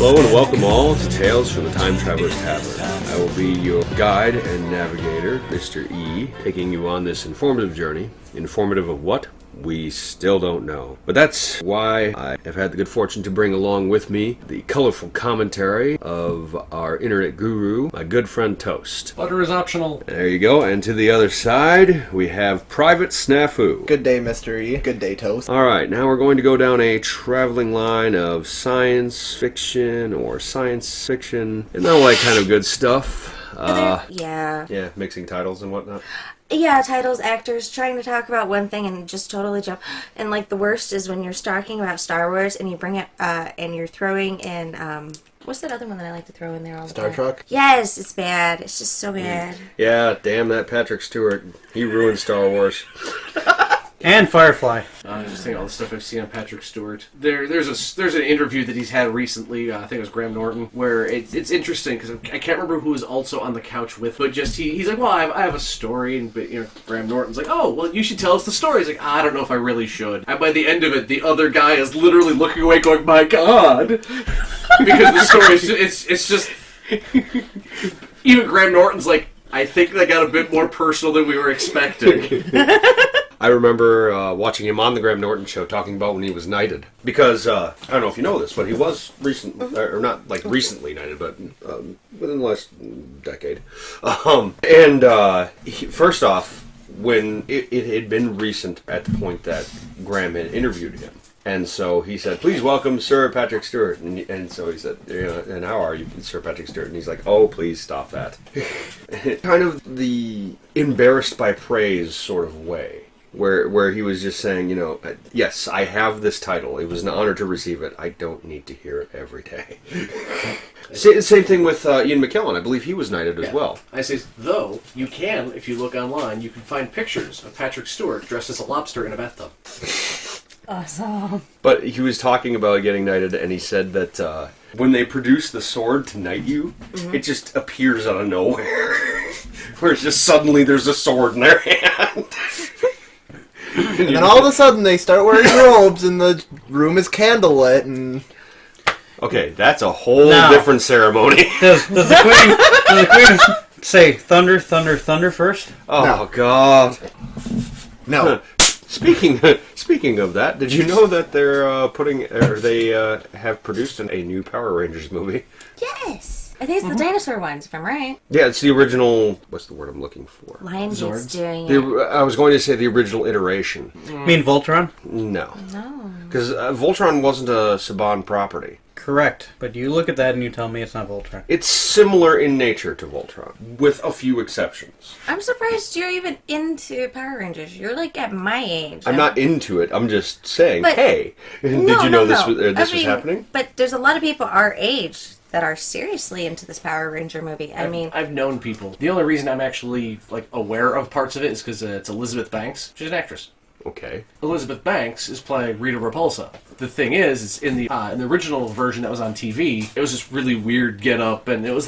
Hello and welcome all to Tales from the Time Traveler's Tavern. I will be your guide and navigator, Mr.E, taking you on this informative journey. Informative of what? We still don't know. But that's why I have had the good fortune to bring along with me the colorful commentary of our internet guru, my good friend Toast. Butter is optional. There you go. And to the other side, we have Private Snafu. Good day, Mr.E. Good day, Toast. Alright, now we're going to go down a traveling line of science fiction or science fiction and all that kind of good stuff. Yeah, mixing titles and whatnot. Yeah, titles, actors, trying to talk about one thing and just totally jump. And, like, the worst is when you're talking about Star Wars and you bring it, and you're throwing in, what's that other one that I like to throw in there all the time? Star Trek? Yes, it's bad. It's just so bad. Yeah, damn that Patrick Stewart. He ruined Star Wars. And Firefly. I was just thinking all the stuff I've seen on Patrick Stewart. There's an interview that he's had recently, I think it was Graham Norton, where it's interesting because I can't remember who was also on the couch with, but just he's like, well, I have a story, and Graham Norton's like, oh, well, you should tell us the story. He's like, I don't know if I really should. And by the end of it, the other guy is literally looking away, going, my God, because the story it's just even Graham Norton's like, I think that got a bit more personal than we were expecting. I remember watching him on the Graham Norton show talking about when he was knighted. Because, I don't know if you know this, but he was or not like recently knighted, but within the last decade. First off, when it had been recent at the point that Graham had interviewed him. And so he said, please welcome Sir Patrick Stewart. And so he said, and how are you, Sir Patrick Stewart? And he's like, oh, please stop that. Kind of the embarrassed by praise sort of way. Where he was just saying, yes, I have this title. It was an honor to receive it. I don't need to hear it every day. Same thing with Ian McKellen. I believe he was knighted as well. I say, though, you can, if you look online, you can find pictures of Patrick Stewart dressed as a lobster in a bathtub. Awesome. But he was talking about getting knighted, and he said that when they produce the sword to knight you, it just appears out of nowhere. Where it's just suddenly there's a sword in their hand. And then all of a sudden they start wearing robes and the room is candlelit and... Okay, that's a whole different ceremony. Does the queen say thunder, thunder, thunder first? Oh, No. God. No. Speaking of that, did you know that they have produced a new Power Rangers movie? Yes. I think it's the dinosaur ones, if I'm right. Yeah, it's the original... What's the word I'm looking for? Lionsgate's doing it. I was going to say the original iteration. You mean Voltron? No. No. Because Voltron wasn't a Saban property. Correct. But you look at that and you tell me it's not Voltron. It's similar in nature to Voltron, with a few exceptions. I'm surprised you're even into Power Rangers. You're like at my age. I'm not into it. I'm just saying, But- hey, did you know this was happening? But there's a lot of people our age that are seriously into this Power Ranger movie. I've known people. The only reason I'm actually aware of parts of it is because it's Elizabeth Banks. She's an actress. Okay. Elizabeth Banks is playing Rita Repulsa. The thing is in the original version that was on TV, it was this really weird get-up, and it was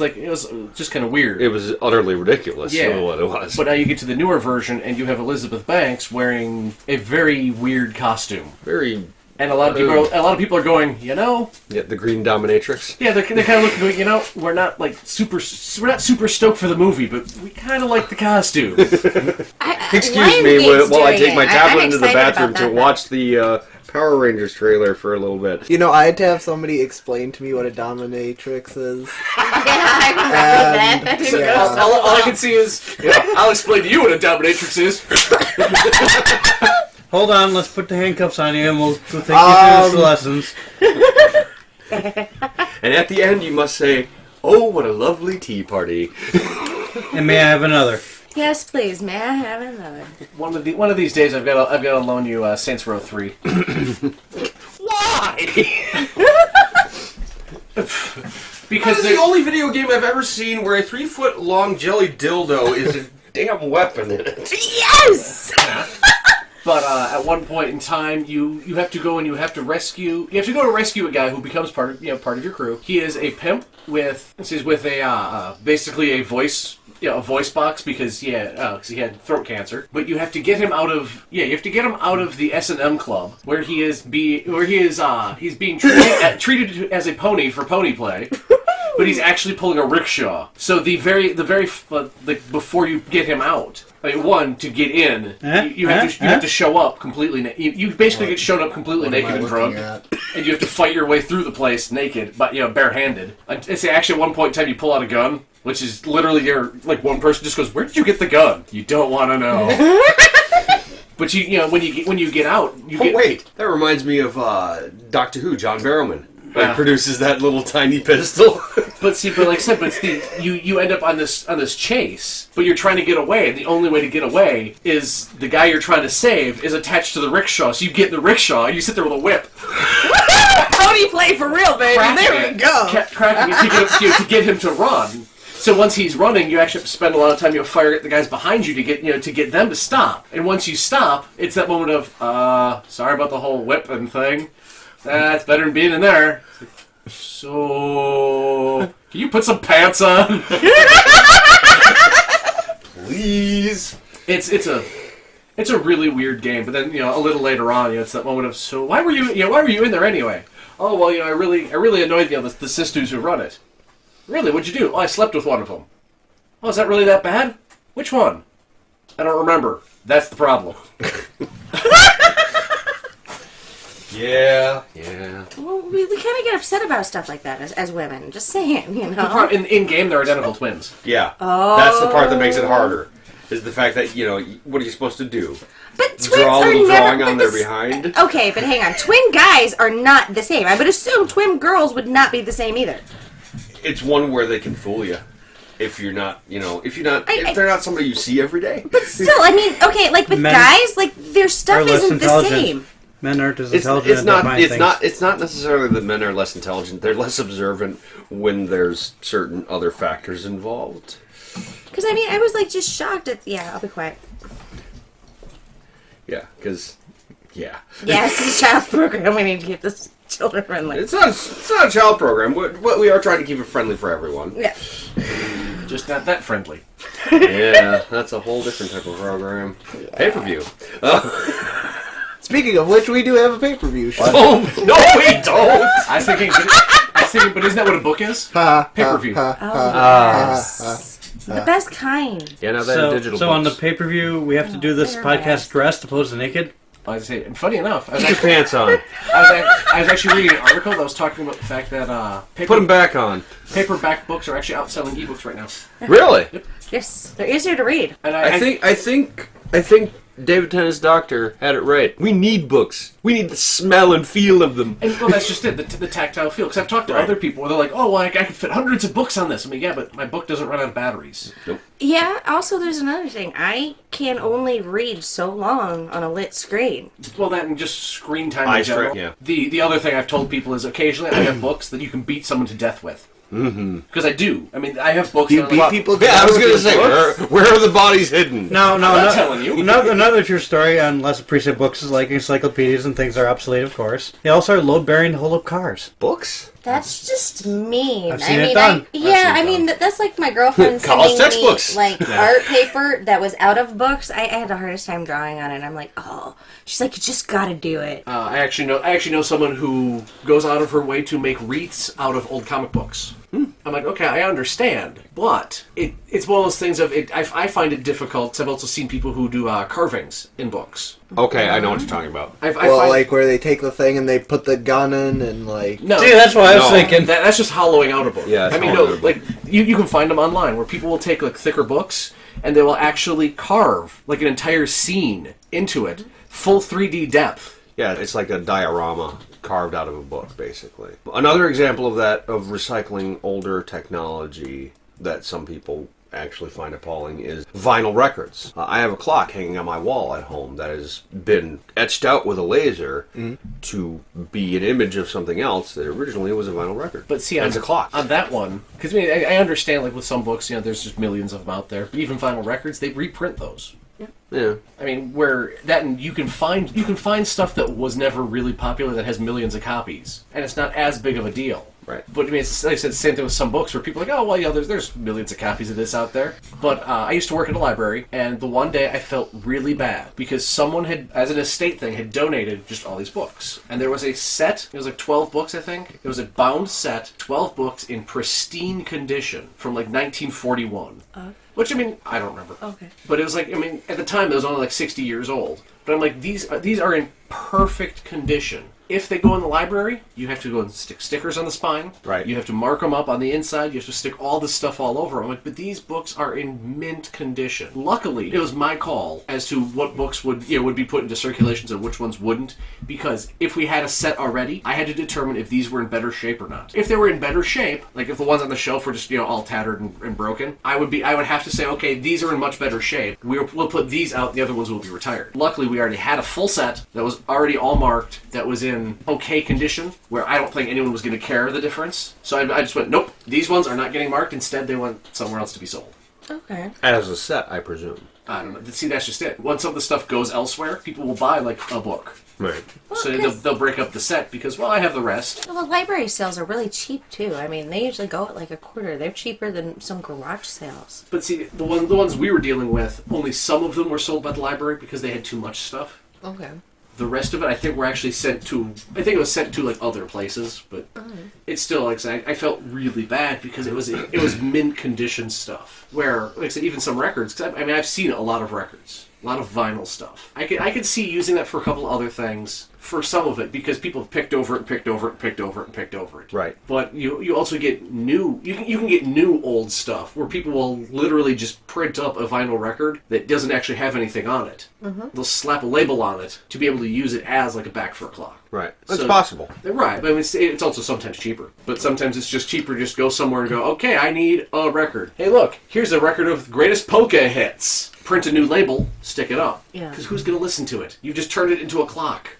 just kind of weird. It was utterly ridiculous. Yeah, what it was. But now you get to the newer version, and you have Elizabeth Banks wearing a very weird costume. Very. And a lot of people are going, Yeah, the Green Dominatrix. Yeah, they're kind of looking, going, we're not super stoked for the movie, but we kind of like the costume. Excuse me while I take my tablet into the bathroom to watch the Power Rangers trailer for a little bit. I had to have somebody explain to me what a dominatrix is. I remember that. Yeah. All I can see is, I'll explain to you what a dominatrix is. Hold on, let's put the handcuffs on you and we'll take you through the lessons. And at the end you must say, oh, what a lovely tea party. And may I have another? Yes, please. May I have another? One of these days I've got to loan you Saints Row 3. Why? Because That is the only video game I've ever seen where a 3-foot-long jelly dildo is a damn weapon in it. Yes! But at one point in time, you have to go and you have to go to rescue a guy who becomes part of your crew. He is a pimp with a basically a voice box because he had throat cancer. But you have to get him out of the S&M club where he's being treated as a pony for pony play. But he's actually pulling a rickshaw. So before you get him out, to get in, you have to show up completely. You basically get shown up completely naked and drunk, and you have to fight your way through the place naked, but barehanded. It's actually at one point in time you pull out a gun, which is literally one person just goes, "Where did you get the gun?" You don't want to know. But when you get out, wait, that reminds me of Doctor Who, John Barrowman. He produces that little tiny pistol. But like I said, you end up on this chase, but you're trying to get away, and the only way to get away is the guy you're trying to save is attached to the rickshaw. So you get in the rickshaw, and you sit there with a whip. Pony play for real, baby. There we go. Cracking it to get him to run. So once he's running, you actually have to spend a lot of time firing at the guys behind you to get them to stop. And once you stop, it's that moment of sorry about the whole whipping thing. That's better than being in there. So, can you put some pants on? Please. It's a really weird game. But then a little later on, it's that moment of so why were you in there anyway? Oh well, I really annoyed the sisters who run it. Really, what'd you do? Oh, I slept with one of them. Oh, is that really that bad? Which one? I don't remember. That's the problem. Yeah. Well, we kind of get upset about stuff like that as women. Just saying, In game, they're identical twins. Yeah. Oh. That's the part that makes it harder. Is the fact that what are you supposed to do? But twins Draw a are little never. drawing on their behind. Okay, but hang on. Twin guys are not the same. I would assume twin girls would not be the same either. It's one where they can fool you. If you're not, if they're not somebody you see every day. But still, okay, like with guys, like their stuff isn't the same. Men aren't as It's intelligent. It's not necessarily that men are less intelligent. They're less observant when there's certain other factors involved. Because I was just shocked at. Yeah, I'll be quiet. Yeah, because Yeah, it's a child program. We need to keep this children friendly. it's not a child program. We are trying to keep it friendly for everyone. Yeah. Just not that friendly. Yeah, that's a whole different type of program. Pay-per-view. Speaking of which, we do have a pay-per-view show. Oh, no, we don't! I was thinking, but isn't that what a book is? Pay-per-view. The best kind. Yeah, now that digital So on the books. pay-per-view, we have to do this they're podcast best. dressed opposed to naked? I was saying, and funny enough, I was Put your actually, pants on. I was actually reading an article that was talking about the fact that Put them back on. paperback books are actually outselling ebooks right now. Really? Yes, they're easier to read. And I think David Tennant's doctor had it right. We need books. We need the smell and feel of them. well, that's just it, the tactile feel. Because I've talked to other people where they're like, oh, well, I can fit hundreds of books on this. I mean, yeah, but my book doesn't run out of batteries. Nope. Yeah, also there's another thing. I can only read so long on a lit screen. Well, that and just screen time Eye in general. strain, yeah. The other thing I've told people is occasionally I have books that you can beat someone to death with. Mm-hmm. Because I do. I mean, I have books You that beat are like, people. Yeah, I was going to with say, your books? where are the bodies hidden? No, I'm not telling you. Another true story on less appreciated books is like encyclopedias and things are obsolete, of course. They also are load-bearing to hold up cars. Books? That's just mean. I've seen it done. That's like my girlfriend College sending me textbooks. art paper that was out of books. I had the hardest time drawing on it. I'm like, oh, she's like, you just gotta do it. I actually know someone who goes out of her way to make wreaths out of old comic books. I'm like, okay, I understand, but it's one of those things of it. I find it difficult. I've also seen people who do carvings in books. Okay, I know what you're talking about. Like where they take the thing and they put the gun in and like. No, See, that's what I was No. thinking. that's just hollowing out a book. Yeah, it's I mean, hollowing no, out a like you can find them online where people will take like thicker books and they will actually carve like an entire scene into it, full 3D depth. Yeah, it's like a diorama carved out of a book, basically. Another example of that, of recycling older technology that some people actually find appalling is vinyl records. I have a clock hanging on my wall at home that has been etched out with a laser to be an image of something else that originally was a vinyl record. But see, it's a clock. On that one, because I understand, like with some books, there's just millions of them out there. But even vinyl records, they reprint those. Yeah. I mean, where that and you can find stuff that was never really popular that has millions of copies, and it's not as big of a deal. Right. But I mean, it's, like I said, the same thing with some books where people are like, oh, well, there's millions of copies of this out there. But I used to work at a library, and the one day I felt really bad because someone had, as an estate thing, had donated just all these books. And there was a set, it was like 12 books, I think. It was a bound set, 12 books in pristine condition from like 1941. Which, I mean, I don't remember. Okay. But it was like, I mean, at the time it was only like 60 years old. But I'm like, these are in perfect condition. If they go in the library, you have to go and stick stickers on the spine. Right. You have to mark them up on the inside. You have to stick all this stuff all over. I'm like, but these books are in mint condition. Luckily, it was my call as to what books would be put into circulations and which ones wouldn't. Because if we had a set already, I had to determine if these were in better shape or not. If they were in better shape, like if the ones on the shelf were just all tattered and broken, I would have to say, okay, these are in much better shape. We'll put these out. The other ones will be retired. Luckily, we already had a full set that was already all marked. That was in okay condition, where I don't think anyone was going to care the difference. So I just went, nope, these ones are not getting marked. Instead, they went somewhere else to be sold. Okay. As a set, I presume. I don't know. See, that's just it. Once some of the stuff goes elsewhere, people will buy, like, a book. Right. Well, So they'll break up the set because, well, I have the rest. Well, library sales are really cheap too. I mean, they usually go at like a quarter. They're cheaper than some garage sales. But see, the ones we were dealing with, only some of them were sold by the library because they had too much stuff. Okay. The rest of it, I think, were actually sent to. I think it was sent to like other places, but it's still like I felt really bad because it was mint condition stuff. Where, like I said, even some records. Cause I mean, I've seen a lot of records, a lot of vinyl stuff. I could see using that for a couple other things. For some of it, because people have picked over it, and picked over it, and picked over it, and picked over it. Right. But you also get new. You can get new old stuff where people will literally just print up a vinyl record that doesn't actually have anything on it. Mm-hmm. They'll slap a label on it to be able to use it as like a back for a clock. Right. That's So- possible. Right, but I mean, it's also sometimes cheaper. But sometimes it's just cheaper to just go somewhere and go, okay, I need a record. Hey, look, here's a record of the greatest polka hits. Print a new label, stick it up. Yeah. Because who's going to listen to it? You just turned it into a clock.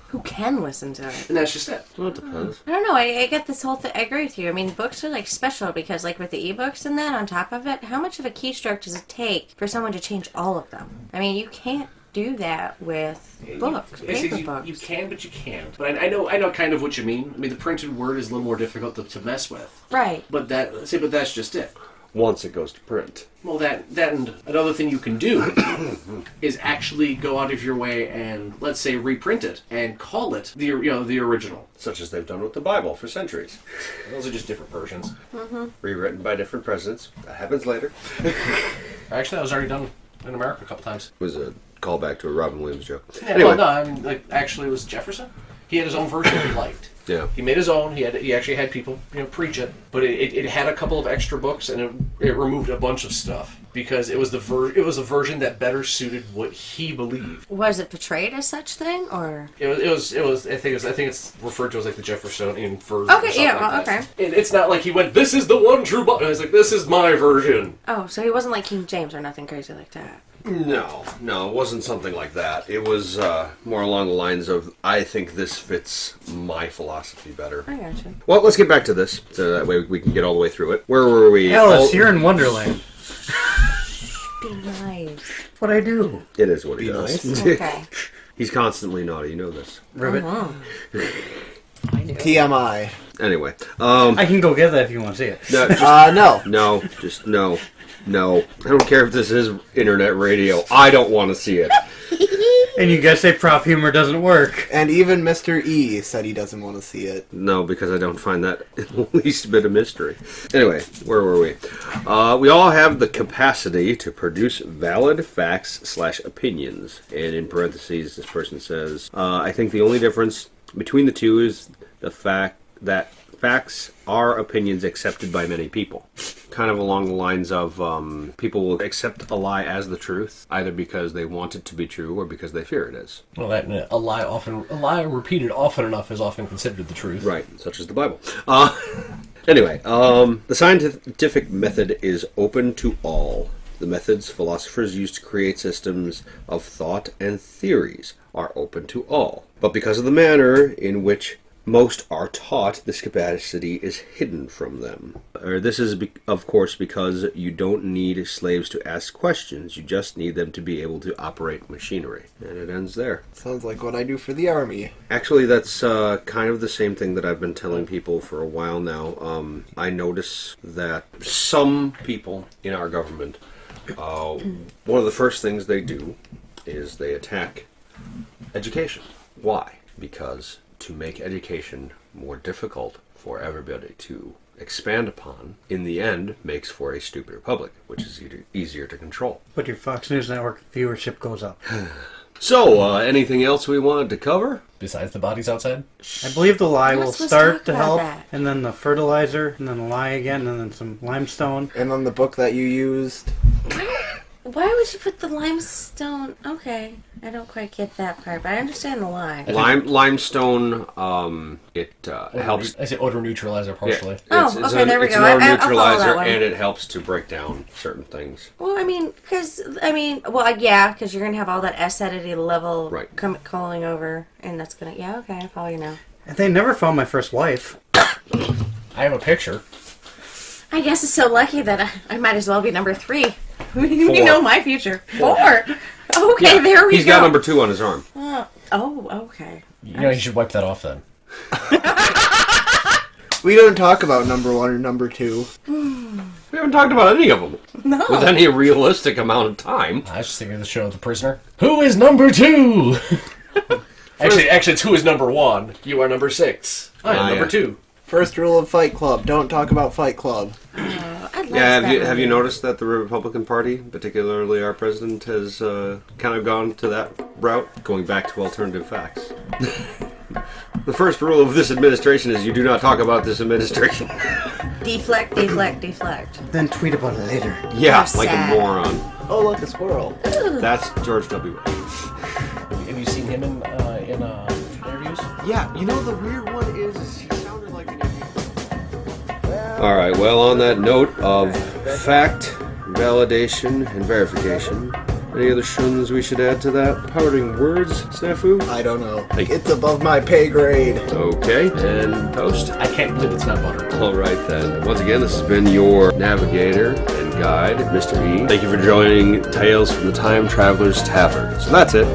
Who can listen to it? And that's just it. Well, it depends. I don't know. I get this whole thing. I agree with you. I mean, books are like special because, like, with the ebooks and that on top of it, how much of a keystroke does it take for someone to change all of them? I mean, you can't do that with books, paper books. You can, but you can't. But I know kind of what you mean. I mean, the printed word is a little more difficult to mess with. Right. But that's just it. Once it goes to print. Well, that and another thing you can do is actually go out of your way and, let's say, reprint it and call it the original. Such as they've done with the Bible for centuries. Those are just different versions. Rewritten by different presidents. That happens later. Actually, that was already done in America a couple times. It was a callback to a Robin Williams joke. Yeah, Anyway. well, no, I mean, like, actually, it was Jefferson. He had his own version he liked. Yeah. He made his own. He actually had people preach it, but it had a couple of extra books and it removed a bunch of stuff because it was a version that better suited what he believed. Was it portrayed as such thing, or? It was. I think it's referred to as like the Jeffersonian version. Okay, or something yeah, like well, that. okay. It's not like he went, "This is the one true Bible." It's like, "This is my version." Oh, so he wasn't like King James or nothing crazy like that. No, it wasn't something like that. It was more along the lines of, I think this fits my philosophy better. I gotcha. Well, let's get back to this, so that way we can get all the way through it. Where were we? Alice, you're in Wonderland. Be nice. What I do. It is what he Be does. nice. Okay. He's constantly naughty, you know this. Ribbit. I do. TMI. Anyway. I can go get that if you want to see it. No, just, No. no, just no. No. I don't care if this is internet radio. I don't want to see it. And you guys say prop humor doesn't work. And even Mr.E said he doesn't want to see it. No, because I don't find that the least bit of mystery. Anyway, where were we? We all have the capacity to produce valid facts/opinions. And in parentheses, this person says, I think the only difference between the two is the fact that facts are opinions accepted by many people. Kind of along the lines of people will accept a lie as the truth, either because they want it to be true or because they fear it is. Well, a lie repeated often enough is often considered the truth. Right, such as the Bible. Anyway, the scientific method is open to all. The methods philosophers use to create systems of thought and theories are open to all. But because of the manner in which most are taught, this capacity is hidden from them. This is, of course, because you don't need slaves to ask questions. You just need them to be able to operate machinery. And it ends there. Sounds like what I do for the army. Actually, that's kind of the same thing that I've been telling people for a while now. I notice that some people in our government, one of the first things they do is they attack education. Why? Because to make education more difficult for everybody to expand upon, in the end, makes for a stupider public, which is easier to control. But your Fox News Network viewership goes up. So, anything else we wanted to cover? Besides the bodies outside? I believe the lye We're will not supposed start to to talk help, about that. and then the fertilizer, and then the lye again, and then some limestone. And on the book that you used, Why would you put the limestone? Okay, I don't quite get that part, but I understand the line. Limestone, it helps. I say odor neutralizer partially. Oh, okay, there we it's go. an odor I'll follow that neutralizer, one. and it helps to break down certain things. Well, because you're gonna have all that acidity level Right. calling over, and that's gonna. Yeah, okay, I follow you now. And they never found my first wife. I have a picture. I guess it's so lucky that I might as well be number 3. We Four. know my future. 4. Okay, Yeah, there we go. He's got number 2 on his arm. Okay. You know, you should wipe that off then. we don't talk about number 1 or number 2. We haven't talked about any of them No. with any realistic amount of time. I was just thinking of the show The Prisoner. Who is number 2? actually, 2 is number 1. You are number 6. I am number yeah. 2. First rule of Fight Club: don't talk about Fight Club. I love Yeah, that have you movie. noticed that the Republican Party, particularly our president, has kind of gone to that route, going back to alternative facts? The first rule of this administration is you do not talk about this administration. Deflect, deflect, deflect. Then tweet about it later. Yeah, How like sad. a moron. Oh, look, a squirrel. That's George W. Bush. Have you seen him in interviews? Yeah, you know the weird one is he sounded like an idiot. Alright, well, on that note of fact, validation, and verification, any other shuns we should add to that? Powering words, Snafu? I don't know. Hey. It's above my pay grade. Okay, and toast? I can't believe it's not butter. Alright then. Once again, this has been your navigator and guide, Mr. E. Thank you for joining Tales from the Time Traveler's Tavern. So that's it.